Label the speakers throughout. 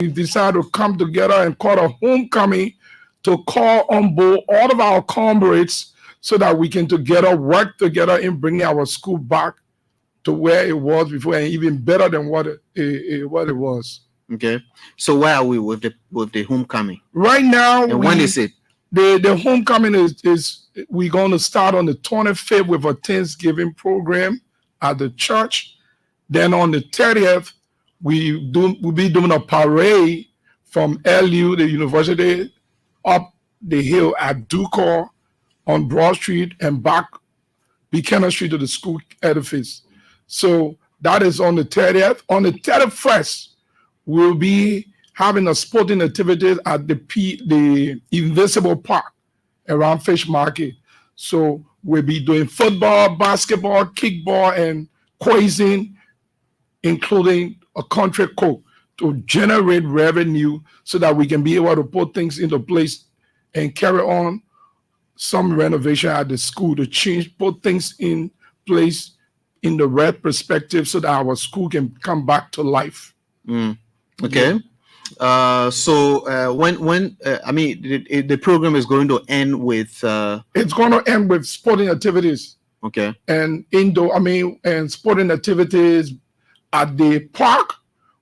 Speaker 1: we decided to come together and call a homecoming to call on board all of our comrades so that we can together work together in bringing our school back to where it was before, and even better than what it was.
Speaker 2: Okay. So where are we with the homecoming?
Speaker 1: Right now,
Speaker 2: and when is it?
Speaker 1: The homecoming is we're going to start on the 25th with a Thanksgiving program at the church. Then on the 30th, we'll be doing a parade from LU, the university, up the hill at Ducor on Broad Street and back Buchanan Street to the school edifice. So that is on the 30th. On the 31st, we'll be having a sporting activities at the Invincible Park around Fish Market. So we'll be doing football, basketball, kickball, and quizzing, including a country cook, to generate revenue so that we can be able to put things into place and carry on some renovation at the school to put things in place in the right perspective so that our school can come back to life.
Speaker 2: Okay. So when I mean the program is going to end with
Speaker 1: it's going to end with sporting activities.
Speaker 2: Okay.
Speaker 1: And and sporting activities at the park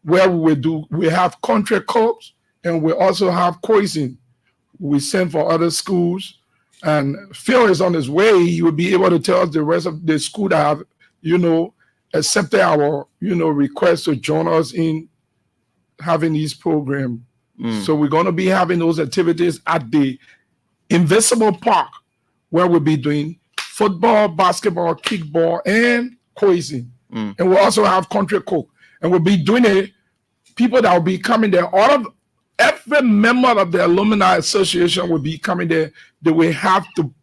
Speaker 1: where we have country clubs and we also have quizzing. We send for other schools, and Phil is on his way. He will be able to tell us the rest of the school that have, accepted our, request to join us in having these programs. So we're going to be having those activities at the Invincible Park where we'll be doing football, basketball, kickball, and quizzing. And we'll also have country cook. And we'll be doing it. People that will be coming there, every member of the Alumni Association will be coming there. They will have to,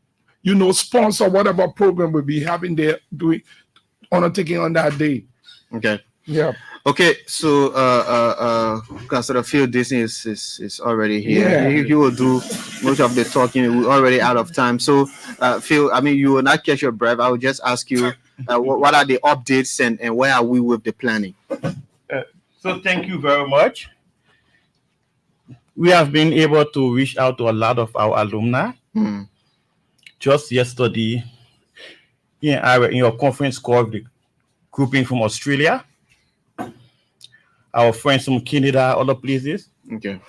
Speaker 1: sponsor whatever program we'll be having there, undertaking on that day.
Speaker 2: Okay.
Speaker 1: Yeah.
Speaker 2: Okay, so Councillor Phil Disney is already here.
Speaker 1: Yeah.
Speaker 2: He will do most of the talking. We're already out of time. So, Phil, you will not catch your breath. I will just ask you, what are the updates and where are we with the planning?
Speaker 3: So thank you very much. We have been able to reach out to a lot of our alumni. Just yesterday, in your conference call, the grouping from Australia, our friends from Canada, other places.
Speaker 2: Okay.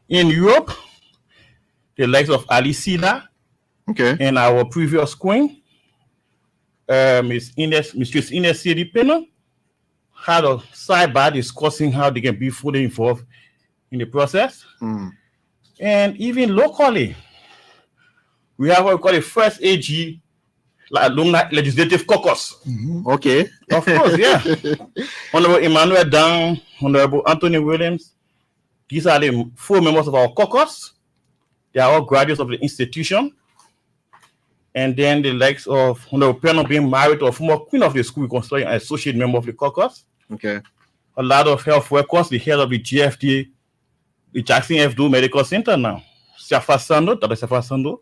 Speaker 3: In Europe, the likes of Alicina,
Speaker 2: okay,
Speaker 3: and our previous queen, Mistress Ines Siripeno, had a sidebar discussing how they can be fully involved in the process. And even locally, we have what we call the first AG Alumni Legislative Caucus.
Speaker 2: Okay.
Speaker 3: Of course, yeah. Honorable Emmanuel Dang, Honorable Anthony Williams. These are the 4 members of our caucus. They are all graduates of the institution. And then the likes of Honorable Penno being married to a former queen of the school, considered an associate member of the caucus.
Speaker 2: Okay.
Speaker 3: A lot of health workers, the head of the GFD, the Jackson F. Medical Center now. Dr. Safa Sando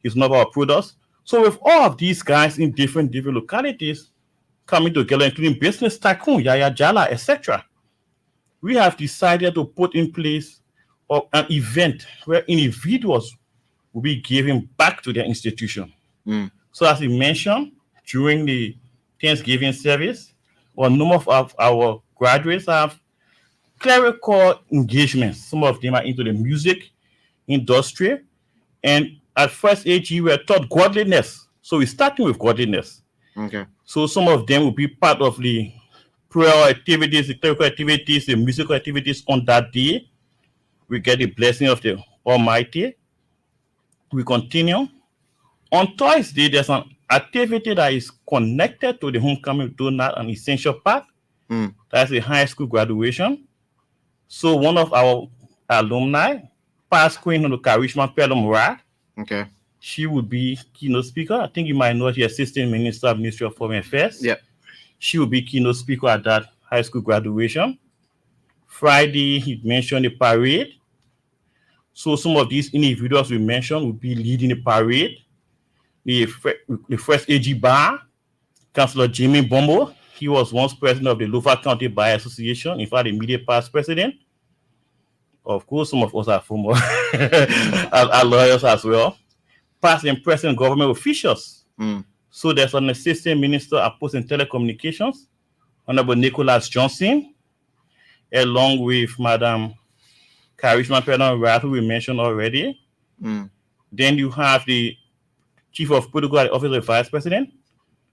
Speaker 3: is one of our products. So with all of these guys in different localities coming together, including business tycoon, Yaya Jala, etc., we have decided to put in place an event where individuals will be giving back to their institution. So as we mentioned, during the Thanksgiving service, a number of our graduates have clerical engagements. Some of them are into the music industry. And at first AG, we are taught godliness. So we're starting with godliness.
Speaker 2: Okay.
Speaker 3: So some of them will be part of the prayer activities, the clerical activities, the musical activities on that day. We get the blessing of the Almighty. We continue. On Thursday, there's an activity that is connected to the homecoming, though not an essential part. That's a high school graduation. So one of our alumni, past Queen of the Karishma Pelum,
Speaker 2: okay,
Speaker 3: she would be keynote speaker. I think you might know the Assistant Minister of Ministry of Foreign Affairs.
Speaker 2: Yeah.
Speaker 3: She will be keynote speaker at that high school graduation. Friday, he mentioned the parade. So some of these individuals we mentioned will be leading the parade. The first AG Bar, Councillor Jimmy Bombo, He was once president of the Louva County Bar Association, in fact, the immediate past president. Of course, some of us are former are lawyers as well. Past and present government officials. So there's an assistant minister of post and telecommunications, Honorable Nicholas Johnson, along with Madam Karishma Penan, who we mentioned already. Then you have the chief of protocol at the office of the vice president,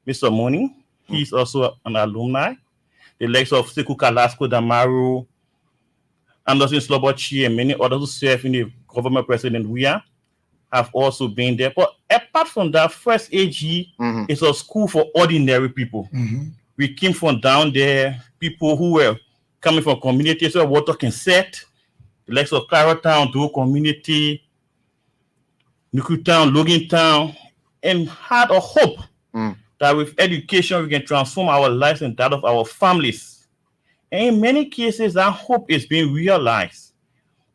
Speaker 3: Mr. Moni. He's also an alumni. The likes of Sekou Kalasco Damaru, Anderson Slobochi, and many others who serve in the government president have also been there. But apart from that, First AG is a school for ordinary people. We came from down there, people who were coming from communities where water can set, the likes of Claro Town, Doe community, Nuku Town, Logan Town, and had a hope that with education we can transform our lives and that of our families. And in many cases, that hope is being realized.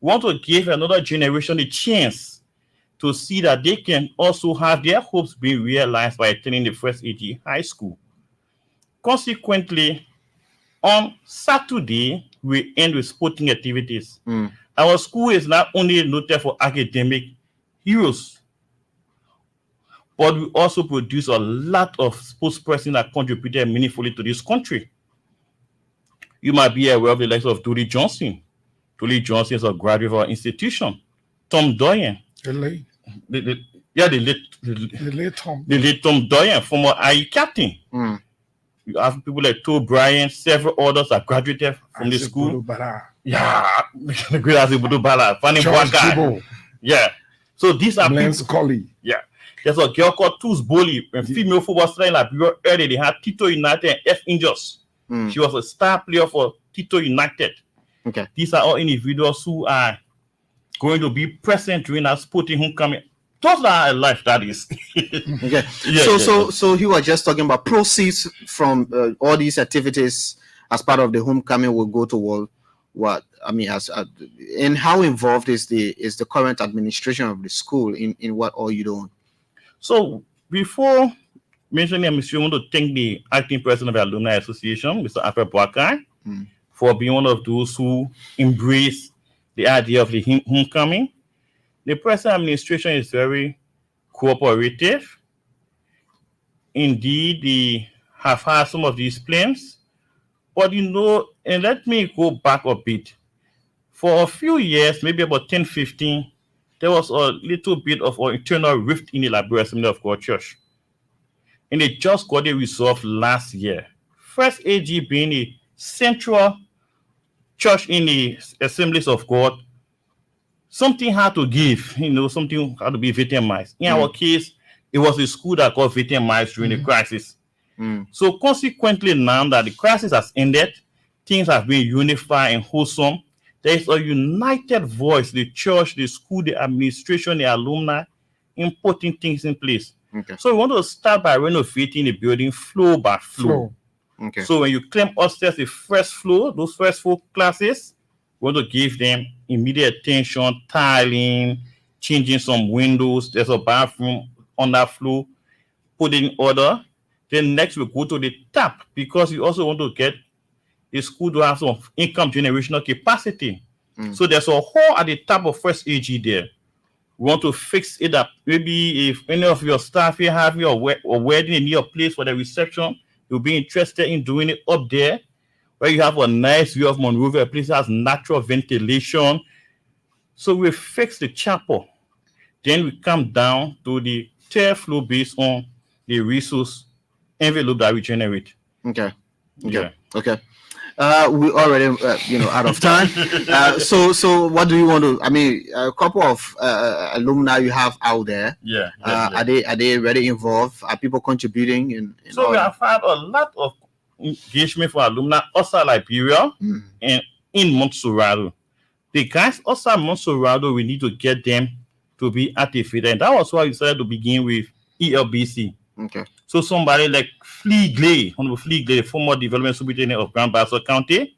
Speaker 3: We want to give another generation a chance to see that they can also have their hopes being realized by attending the First AG High School. Consequently, on Saturday, we end with sporting activities. Our school is not only noted for academic heroes, but we also produce a lot of sportspersons that contributed meaningfully to this country. You might be aware of the likes of Dooley Johnson. Dooley Johnson is a graduate of our institution. Tom Doyen.
Speaker 1: The late Tom.
Speaker 3: The late Tom Doyen, former IE captain. You have people like Toe Bryan, several others that graduated from the school. Yeah, the great Azibudu Bala, Fanny Bwaka. Yeah. So these are
Speaker 1: Lance
Speaker 3: people.
Speaker 1: Colley.
Speaker 3: Yeah. There's a girl called Tuz Boli, a female football star in Liberia early. They had Tito United and F Angels. She was a star player for Tito United.
Speaker 2: Okay.
Speaker 3: These are all individuals who are going to be present during our sporting homecoming. Those are alive, that is.
Speaker 2: Okay. So you were just talking about proceeds from all these activities as part of the homecoming will go toward what I mean and how involved is the current administration of the school in what all you doing?
Speaker 3: So before mentioning administration, I want to thank the acting president of the Alumni Association, Mr. Alfred Bwaka, for being one of those who embrace the idea of the homecoming. The present administration is very cooperative. Indeed, they have had some of these plans. But and let me go back a bit. For a few years, maybe about 10, 15, there was a little bit of an internal rift in the Liberia Assembly of God Church. And they just got it resolved last year. First AG being a central church in the Assemblies of God, something had to give, something had to be victimized. In our case, it was the school that got victimized during the crisis. So consequently, now that the crisis has ended, things have been unified and wholesome. There is a united voice, the church, the school, the administration, the alumni, in putting things in place.
Speaker 2: Okay.
Speaker 3: So we want to start by renovating the building floor by floor.
Speaker 2: Okay.
Speaker 3: So when you claim upstairs the first floor, those first 4 classes, we want to give them immediate attention, tiling, changing some windows. There's a bathroom on that floor, put it in order. Then next we go to the top because you also want to get the school to have some income generational capacity. So there's a hole at the top of First AG there. We want to fix it up. Maybe if any of your staff here have your wedding in your place for the reception, you'll be interested in doing it up there, where you have a nice view of Monrovia, a place that has natural ventilation. So we fix the chapel. Then we come down to the 3rd floor based on the resource envelope that we generate.
Speaker 2: Okay.
Speaker 3: Yeah.
Speaker 2: Okay. We already, out of time. So what do you want to? I mean, a couple of alumni you have out there.
Speaker 3: Yeah.
Speaker 2: Are they really involved? Are people contributing?
Speaker 3: So we have had a lot of engagement for alumni outside Liberia and in Montserrat. The guys outside Montserrat, we need to get them to be activated, and that was why we decided to begin with ELBC.
Speaker 2: Okay.
Speaker 3: So somebody like Honorable Fleegley, former development superintendent of Grand Bassa County,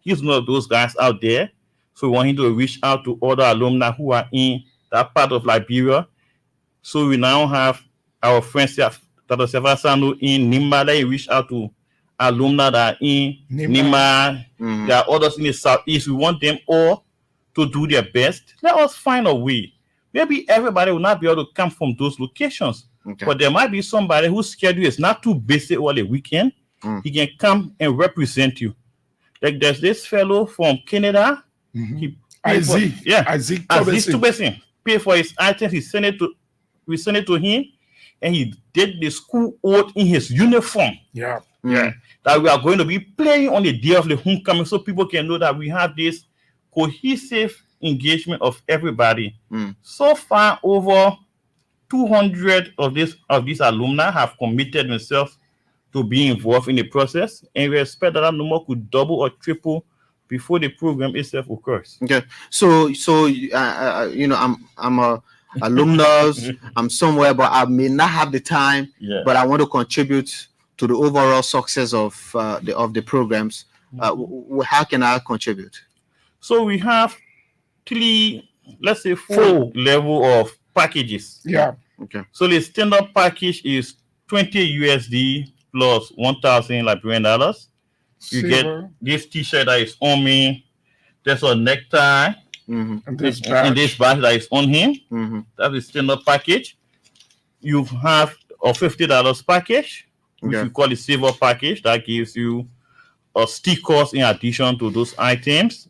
Speaker 3: he's one of those guys out there. So we want him to reach out to other alumni who are in that part of Liberia. So we now have our friends, Dr. Sevasano in Nimbala. He reached out to alumni that are in Nima. There are others in the southeast. We want them all to do their best. Let us find a way. Maybe everybody will not be able to come from those locations, but there might be somebody whose schedule is not too busy over the weekend. He can come and represent you. Like there's this fellow from Canada.
Speaker 1: Isaac
Speaker 3: Tubesen pay for his items. We sent it to him, and he did the school oath in his uniform. That we are going to be playing on the day of the homecoming, so people can know that we have this cohesive engagement of everybody. So far, over 200 of these alumni have committed themselves to be involved in the process, and we expect that number could double or triple before the program itself occurs.
Speaker 2: Okay, so you know, I'm a alumnus, I'm somewhere, but I may not have the time. But I want to contribute to the overall success of the programs. How can I contribute?
Speaker 3: So we have 4 level of packages.
Speaker 2: Okay.
Speaker 3: So the standard package is $20 USD plus $1,000 Liberian dollars. You get this T-shirt that is on me. There's a necktie.
Speaker 1: And this
Speaker 3: badge that is on him. That's the standard package. You have a $50 package, which we call the silver package. That gives you a stickers in addition to those items.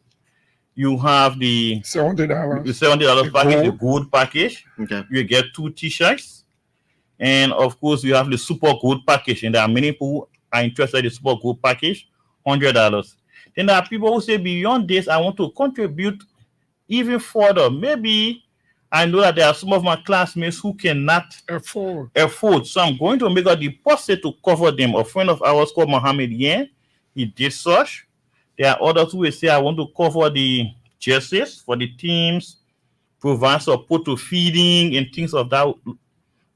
Speaker 3: You have the $70 package, the gold package. You get 2 T-shirts. And of course, you have the super gold package. And there are many people who are interested in the super gold package, $100. Then there are people who say, beyond this, I want to contribute even further. Maybe I know that there are some of my classmates who cannot afford. So I'm going to make a deposit to cover them. A friend of ours called Mohammed Yen, he did such. There are others who will say, I want to cover the jerseys for the teams, provide support to feeding and things of that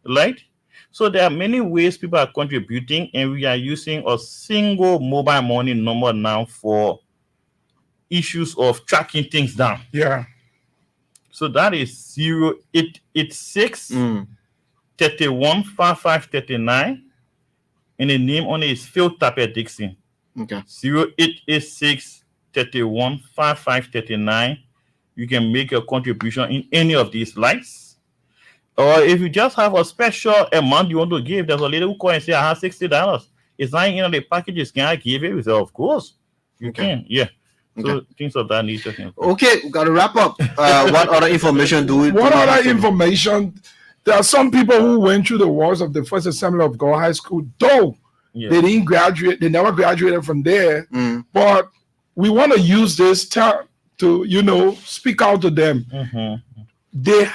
Speaker 3: like. So there are many ways people are contributing, and we are using a single mobile money number now for issues of tracking things down. So that is 0886 31 5539, and the name on it is Phil Tapper Dixon. 0886 31 5539. You can make a contribution in any of these lights. Or if you just have a special amount you want to give, there's a lady who call and say, I have $60. It's not in the packages. Can I give it? We say, of course, you can. So things of that nature.
Speaker 2: Okay, we got to wrap up. What other information do we?
Speaker 1: What other information? There are some people who went through the walls of the First Assembly of God High School, though they didn't graduate. They never graduated from there. But we want to use this time to, speak out to them. They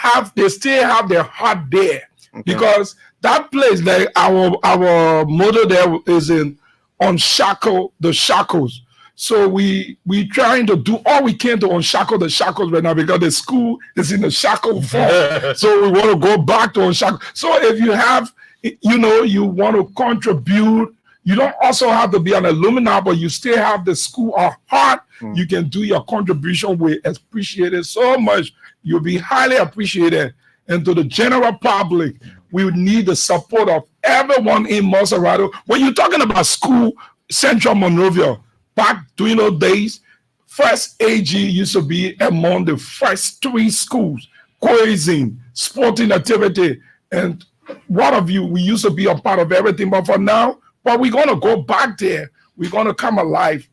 Speaker 1: still have their heart there, because that place, like our motto there is in unshackle the shackles. So we trying to do all we can to unshackle the shackles right now, because the school is in the shackle form. So we want to go back to unshackle. So if you have, you want to contribute, you don't also have to be an alumni, but you still have the school at heart. You can do your contribution. We appreciate it so much. You'll be highly appreciated. And to the general public, we need the support of everyone in Maserati. When you're talking about school, Central Monrovia, back during those days, First AG used to be among the first 3 schools, cohesion, sporting activity, and what of you, we used to be a part of everything, but for now, we're going to go back there. We're going to come alive.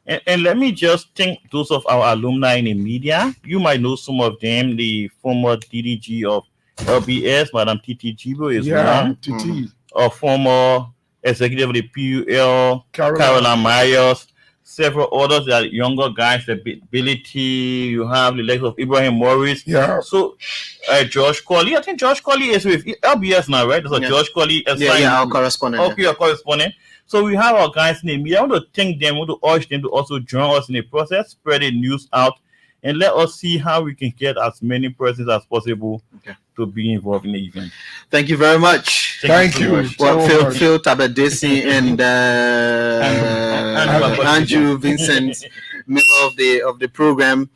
Speaker 3: And let me just thank those of our alumni in the media. You might know some of them. The former DDG of LBS, Madam Titi Jibo is one. A former executive of the PUL, Caroline Myers. Several others that are younger guys, the ability. You have the likes of Ibrahim Morris. So George Colley. I think George Colley is with LBS now, right? So George Colley is
Speaker 2: our correspondent.
Speaker 3: Okay, our correspondent. So we have our guys in the media. I want to thank them. I want to urge them to also join us in the process, spread the news out, and let us see how we can get as many persons as possible to be involved in the event.
Speaker 2: Thank you very much.
Speaker 1: Thank you.
Speaker 2: Well, Phil Tabadesi and Andrew Vincent, member of the program.